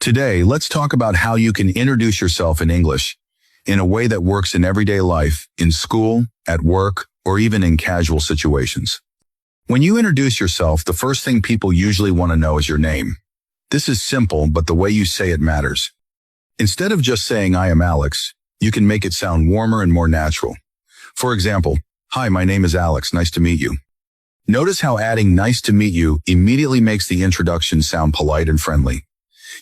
Today, let's talk about how you can introduce yourself in English in a way that works in everyday life, in school, at work, or even in casual situations. When you introduce yourself, the first thing people usually want to know is your name. This is simple, but the way you say it matters. Instead of just saying, "I am Alex," you can make it sound warmer and more natural. For example, "Hi, my name is Alex. Nice to meet you." Notice how adding "nice to meet you" immediately makes the introduction sound polite and friendly.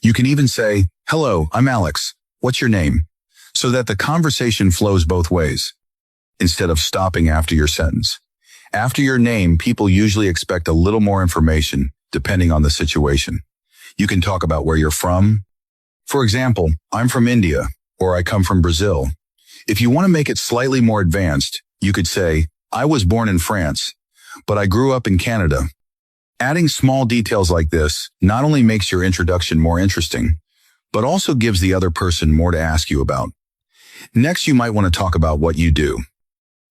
You can even say, "Hello, I'm Alex. What's your name?" so that the conversation flows both ways, instead of stopping after your sentence. After your name, people usually expect a little more information, depending on the situation. You can talk about where you're from. For example, "I'm from India," or "I come from Brazil." If you want to make it slightly more advanced, you could say, "I was born in France, but I grew up in Canada." Adding small details like this not only makes your introduction more interesting, but also gives the other person more to ask you about. Next, you might want to talk about what you do.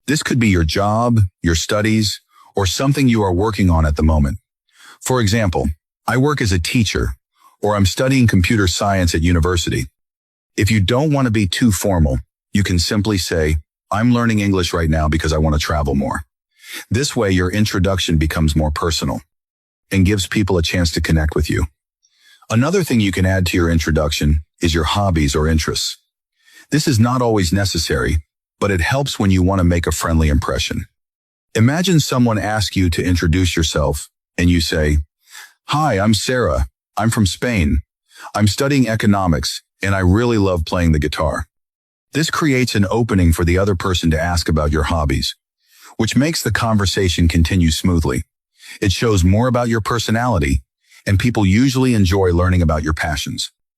This could be your job, your studies, or something you are working on at the moment. For example, "I work as a teacher," or "I'm studying computer science at university." If you don't want to be too formal, you can simply say, "I'm learning English right now because I want to travel more." This way, your introduction becomes more personal and gives people a chance to connect with you. Another thing you can add to your introduction is your hobbies or interests. This is not always necessary, but it helps when you want to make a friendly impression. Imagine someone asks you to introduce yourself, and you say, "Hi, I'm Sarah. I'm from Spain. I'm studying economics, and I really love playing the guitar." This creates an opening for the other person to ask about your hobbies, which makes the conversation continue smoothly. It shows more about your personality, and people usually enjoy learning about your passions.